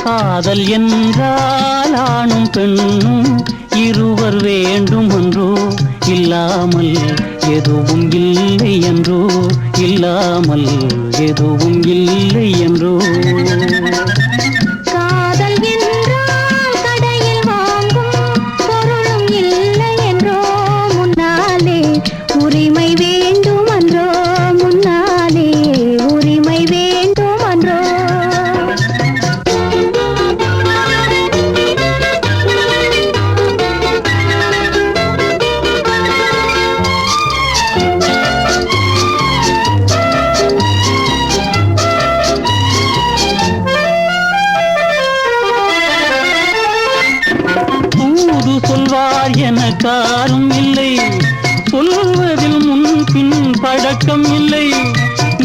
காதல் என்றால் ஆணும் பெண்ணும் இருவர் வேண்டும் என்றோ, இல்லாமல் எதுவும் இல்லை என்றோ, இல்லாமல் எதுவும் இல்லை என்றோ. காதல் என்றால் கடையில் வாங்கும் பொருளும் இல்லை என்றோ, முன்னாலே உரிமை வேண்டும் என்றோ, முன்னாலே உரிமை வேண்டும் என்றோ. சொல்வார் எனக்காரும் இல்லை, சொல்வதில் முன்பின் பழக்கம் இல்லை.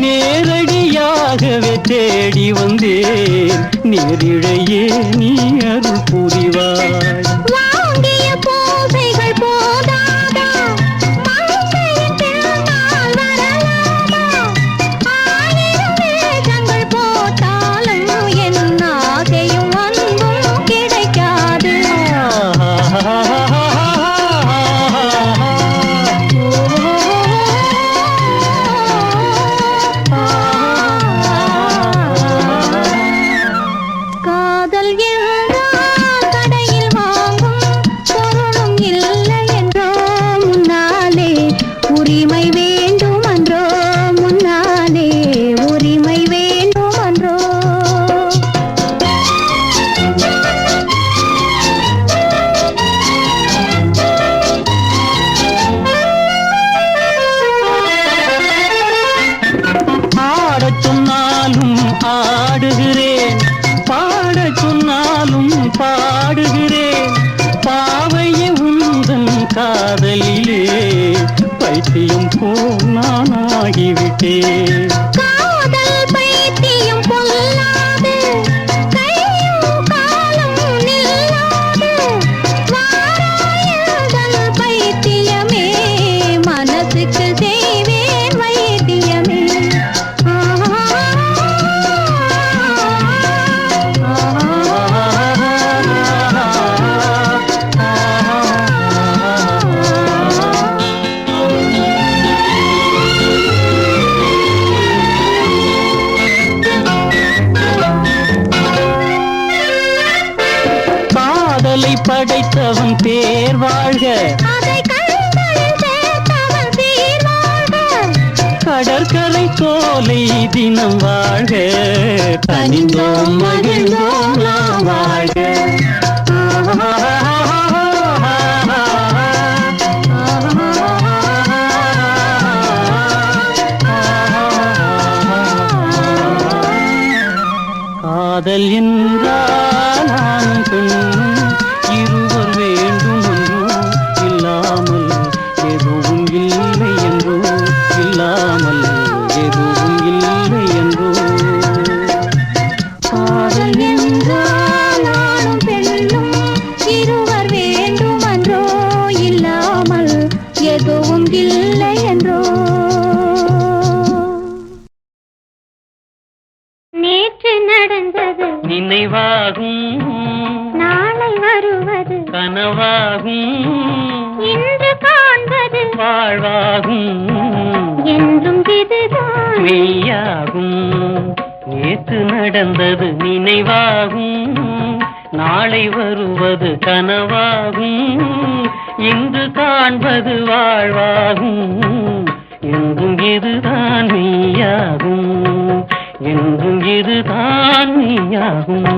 நேரடியாகவே தேடி வந்தேன், நேரிழையே நீ அருள் புரிவாய். வாங்கிய பூசைகள் போதாதா, மங்கையின் பின்னால் வரலாமா? ஆயிரம் வேஷங்கள் போட்டாலும் என் ஆசையும் அன்பும் கிடைக்காது. காதல் என்றால் கடையில் வாங்கும் பொருளும் இல்லை என்றோ, முன்னாலே உரிமை வேண்டும் என்றோ, முன்னாலே உரிமை வேண்டும் என்றோ. ஆடச் சொன்னாலும் ஆடுகிறேன், பாடச் சொன்னாலும் பாடுகிறேன். பாவைய உந்தன் காதலிலே பைத்தியம் போல் நான் ஆகிவிட்டேன். காதல் பைத்தியம் பொல்லாது, கையும் காலும் நில்லாது. வாராயதல் பைத்தியமே, மனசுக்கு செய்வேன் வைத்தியமே. காதலை படைத்தவன் பேர் வாழ்க, அதை கண்களில் சேர்த்தவன் சீர் வாழ்க. கடற்கரை சோலை தினம் வாழ்க, கனிந்தோம் மகிழ்ந்தோம் நாம் வாழ்க. காதல் என்றால் ஆணும் பெண்ணும் இருவர் வேண்டும் என்றோ, இல்லாமல் எதுவும் இல்லை என்றோ, இல்லாமல் எதுவும் இல்லை என்றோ. காதல் என்றால் ஆணும் பெண்ணும் இருவர் வேண்டும் என்றோ, இல்லாமல் எதுவும் இல்லை என்றோ. நேற்று நடந்தது நினைவாகும், நாளை வருவது கனவாகும், இன்று காண்பது வாழ்வாகும், என்றும் இதுதான் மெய்யாகும். நேற்று நடந்தது நினைவாகும், நாளை வருவது கனவாகும், இன்று காண்பது வாழ்வாகும், என்றும் இதுதான் மெய்யாகும், என்றும் இதுதான் மெய்யாகும்.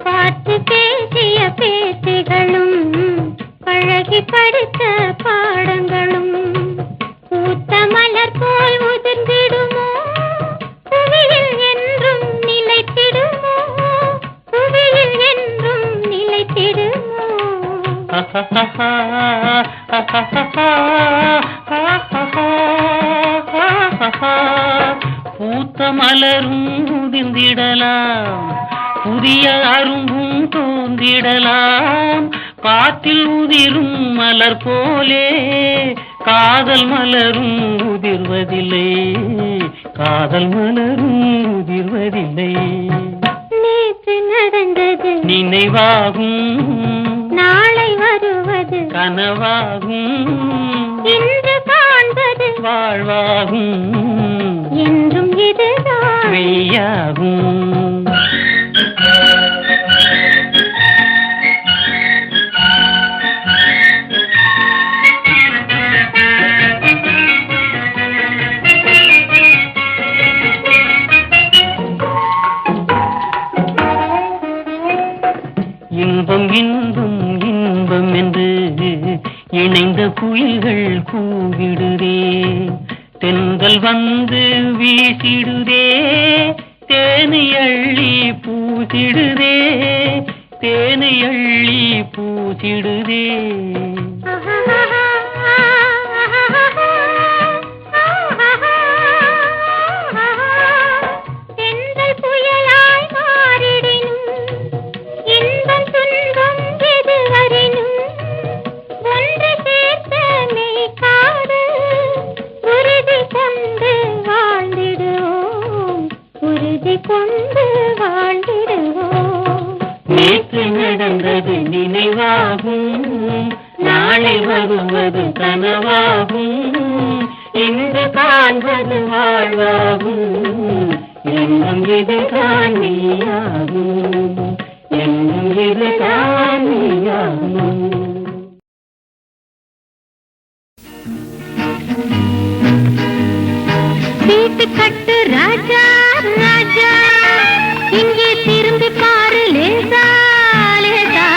பார்த்து பேசிய பேச்சுகளும் பழகி படித்த பாடங்களும் பூத்த மலர் போல் உதிர்ந்திடுமோ, புவியில் என்றும் நிலைத்திடுமோ, புவியில் என்றும் நிலைத்திடுமோ. பூத்த மலரும் உதிர்ந்திடலாம், புதிய அரும்பும் தோன்றிடலாம். காற்றில் உதிரும் மலர் போலே காதல் மலரும் உதிர்வதில்லை, காதல் மலரும் உதிர்வதில்லை. நேற்று நடந்தது நினைவாகும், நாளை வருவது கனவாகும். இன்று காண்பது வாழ்வாகும், என்றும் இதுதான் மெய்யாகும். இன்பம் இன்பம் இன்பம் என்று இணைந்த குயில்கள் கூவிடுதே, தென்றல் வந்து வீசிடுதே, தேனை அள்ளி பூசிடுதே, தேனை அள்ளி பூசிடுதே. நேற்று நடந்தது நினைவாகும், நாளை வருவது கனவாகும். இன்று காண்பது வாழ்வாகும், என்னும் இது காணியாகும், என்னும் இது காணியாகும். வீட்டு கட்டு ராஜா ராஜா, இங்கே திரும்பி பாரு லேசா லேசா.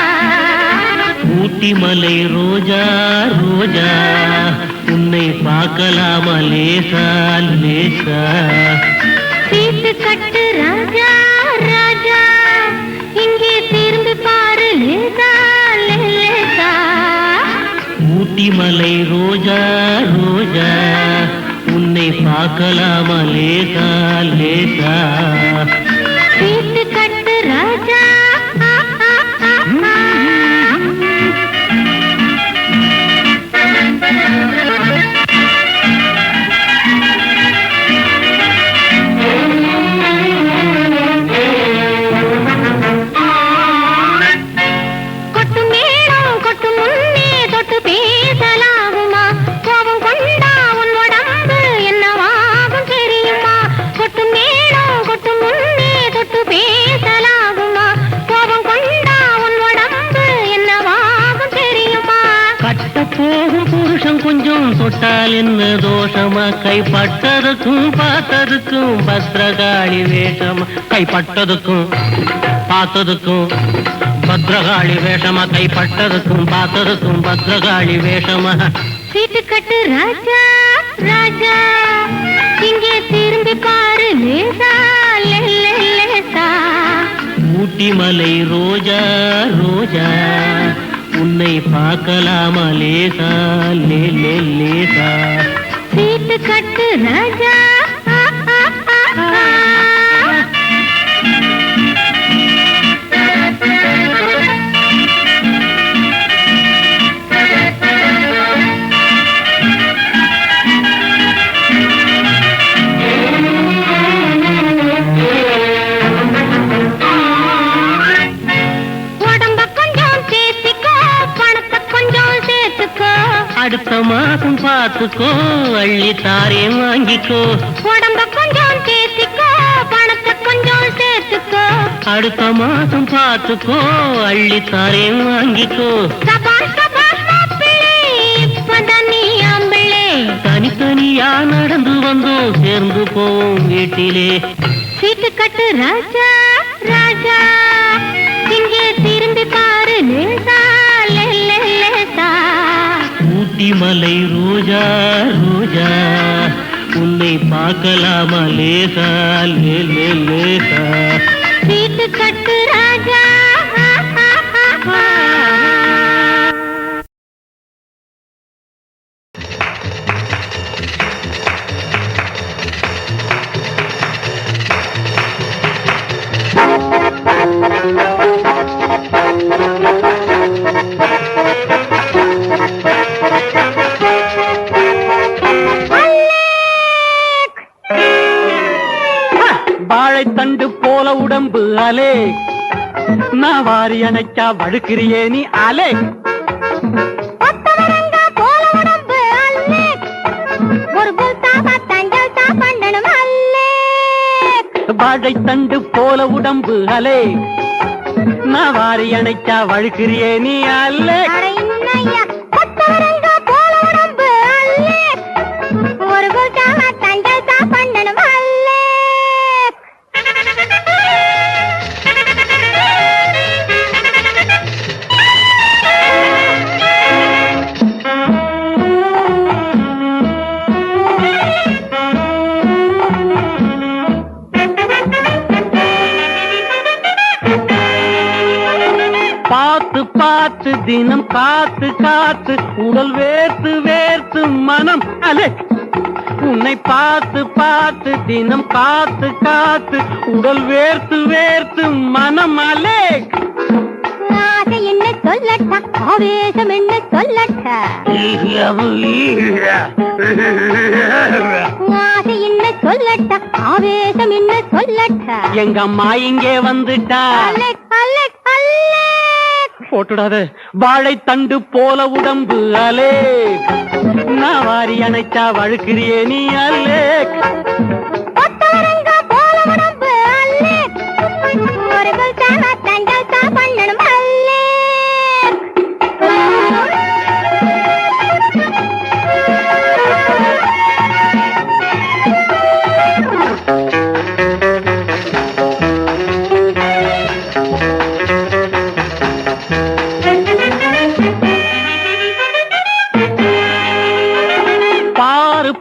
ஊட்டி மலை ரோஜா ரோஜா, உன்னை பார்க்கலாமா லேசா லேசா. வீட்டு கட்டு ராஜா ராஜா, இங்கே திரும்பி பாரு லேசா லேசா. ஊட்டி மலை ரோஜா ரோஜா, உன்னை பார்க்கலாமா லேசா லேசா. வீட்டு கட்டு ராஜா கொட்டு மேளம் கொட்டு முன்னே தொட்டு பேசலாகுமா, கோபம் கொண்டா உன் உடம்பு என்னவாகும் தெரியுமா. கொட்டு மேளம் கொட்டு முன்னே தொட்டு பேசலாகுமா, கோபம் கொண்டா உன் உடம்பு என்னவாகும் தெரியுமா. கட்ட போகும் புருஷன் கொஞ்சம் தொட்டால் என்ன தோஷமா, கைப்பட்டதுக்கும் பார்த்ததுக்கும் பத்ரகாளி வேஷமா. கைப்பட்டதுக்கும் பார்த்ததுக்கும் பத்ரகாளி வேஷமா, கைப்பட்டதுக்கும் பார்த்ததுக்கும் பத்ரகாளி வேஷமா. வீட்டு கட்டு ராஜா ராஜா, இங்கே திரும்பி பாரு லேசா லேசா. ஊட்டி மலை ரோஜா ரோஜா, உன்னை பார்க்கலாமா லேசா லேசா. வீட்டு கட்டு ராஜா அடுத்த மாசம் பார்த்துக்கோ, அள்ளி தாரேன் வாங்கிக்கோ. உடம்ப கொஞ்சம் தேத்திக்கோ, பணத்தை கொஞ்சம் சேர்த்துக்கோ. அடுத்த மாசம் பார்த்துக்கோ, அள்ளி தாரேன் வாங்கிக்கோ. சபாஷ் சபாஷ் மாப்பிள்ளை, இப்பதான் நீ ஆம்பிள்ளை. தனித்தனியா நடந்து வந்தோம், சேர்ந்து போவோம் வீட்டிலே. சீட்டு கட்டு ராஜா ராஜா, இங்கே திரும்பி பாரு லேசா லேசா. ஊட்டி மலை ரோஜா ரோஜா, உன்னை பார்க்கலாமா லேசா லேசா. சீட்டு கட்டு ராஜா உடம்பு அலே, நான் வாரி அணைச்சா வழுக்கிறியே நீ அலே. வாழைத்தண்டு போல உடம்பு அலே, நான் வாரி அணைச்சா வழுக்கிறியே நீ அல்லே. பார்த்து பார்த்து தினம் காத்து காத்து உடல் வேர்த்து வேர்த்து மனம் அலே. உன்னை பார்த்து பார்த்து தினம் காத்து காத்து உடல் வேர்த்து வேர்த்து மனம் அலே. ஆசை என்ன சொல்லட்டா, ஆவேசம் என்ன சொல்லட்டா, ஆசை என்ன சொல்லட்டா, ஆவேசம் என்ன சொல்லட்டா. எங்க அம்மா இங்கே வந்துட்டா. போட்டுடாத வாழைத்தண்டு போல உடம்பு அலே, நான் வாரி அணைச்சா வழுக்கிறியே நீ அல்லே.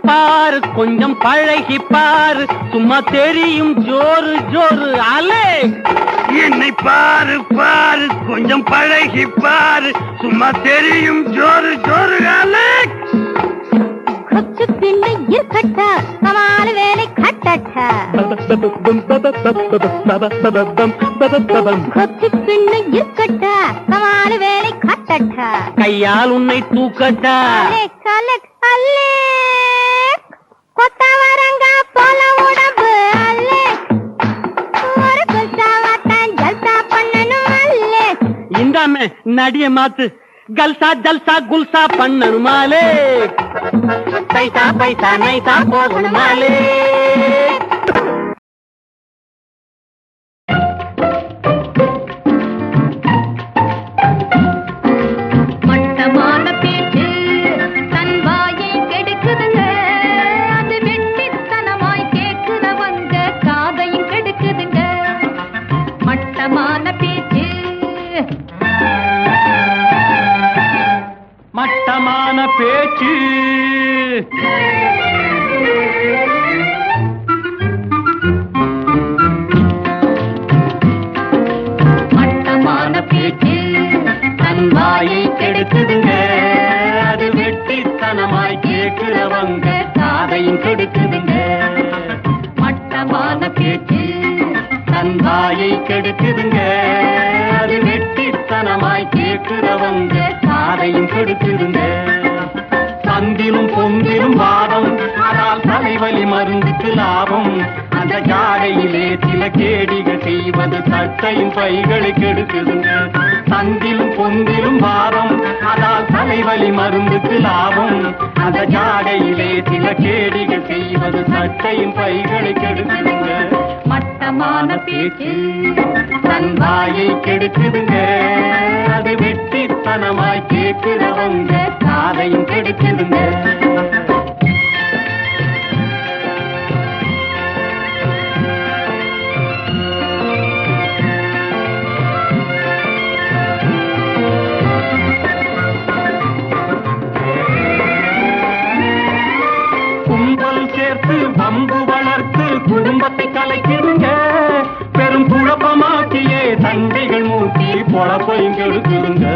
பாரு கொஞ்சம் பழகி பாரு, சும்மா தெரியும் ஜோரு ஜோரு அலே. என்னை பாரு பாரு கொஞ்சம் பழகி பாரு, சும்மா தெரியும் ஜோரு ஜோரு அலே. கொச்சு பின்ன இருக்கட்டா, கமால வேலை கட்டட்டா, கொச்சு பின்ன இருக்கட்டா, கமால வேலை கட்டட்டா. கையால் உன்னை தூக்கட்டா. கொத்தவரங்க போல உடம்பு அல்லே, ஒரு குல்சாவத்தான் ஜல்சா பண்ணணும் அல்லே. இந்தாமே நடிய மாத்து, கல்சா ஜல்சா குல்சா பண்ணணுமாலே. பைசா பைசா நைசா போகணுமாலே. மட்டமான பேச்சு மட்டமான பேச்சு தன் வாயை கெடுக்குதுங்க, அது வெட்டித்தனமாய் கேட்கிறவங்க காதையும் கெடுக்குதுங்க. மட்டமான பேச்சு தன் வாயை கெடுக்குதுங்க, அது வெட்டித்தனமாய் கேட்கிறவங்க காதையும் கெடுக்குதுங்க. சந்திலும் பொந்திலும் வாதம், ஆனால் தலைவலி மருந்துக்கு லாபம். அந்த ஜாடையிலே சில கேடிகள் செய்வது சட்டையும் பைகளை கெடுக்குதுங்க. சந்திலும் பொந்திலும் வாதம், ஆனால் தலைவலி மருந்துக்கு லாபம். அந்த ஜாடையிலே சில கேடிகள் செய்வது சட்டையும் பைகளை கெடுக்குதுங்க. மட்டமான பேச்சு தன் வாயை கெடுக்குதுங்க, அது வெட்டித்தனமாய் கேட்கிறவங்க காதையும் கெடுக்குதுங்க. கும்பல் சேர்த்து வம்பு வளர்த்து குடும்பத்தை கலைக்குதுங்க, பெரும் குழப்பமாக்கியே சண்டைகள் மூட்டி பொழப்பையும் கெடுக்குதுங்க.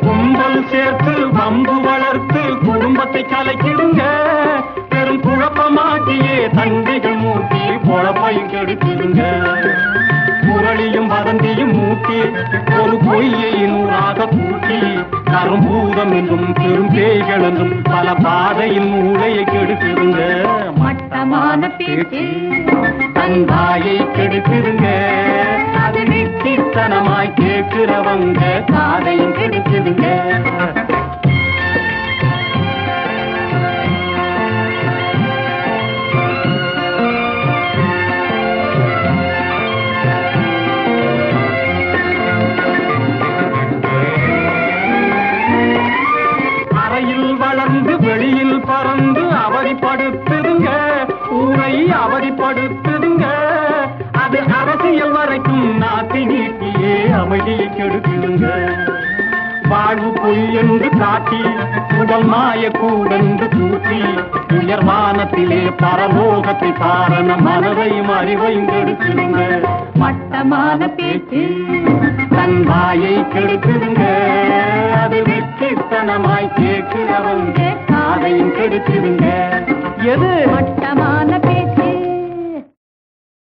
கும்பல் சேர்த்து வம்பு வளர்த்து குடும்பத்தை கலைக்குதுங்க, பெரும் குழப்பமாக்கியே சண்டைகள் மூட்டி பொழப்பையும் கெடுக்குதுங்க. குரளியும் வதந்தியும் மூட்டி ஒரு பொய்யை நூறாக கூட்டி கரும்பூதம் என்றும் பெரும் பேய்கள் என்றும் பல பாதையில் மூளையை கெடுக்குதுங்க. மட்டமான பேச்சு தன் வாயை கெடுக்குதுங்க. அது வெட்டித்தனமாய் கேட்கிறவங்க காதையும் கெடுக்குதுங்க. வளர்ந்து வெளியில் பறந்து அவதிப்படுத்துதுங்க. ஊரை அவதிப்படுத்துதுங்க. அது அரசியல் வரைக்கும் நாட்டி நீட்டியே அமைதியை கெடுக்குதுங்க. வாழ்வு பொய் என்று காட்டி உடல் மாய கூடென்று கூட்டி உயர்வானத்திலே பரலோகத்தை பாரண மனதையும் அறிவையும் கெடுக்குதுங்க. மட்டமான பேச்சு தன் வாயை கெடுக்குதுங்க. அது வெற்றித்தனமாய் கேட்கிறவங்க காதையும் கெடுக்குதுங்க. எது மட்டமான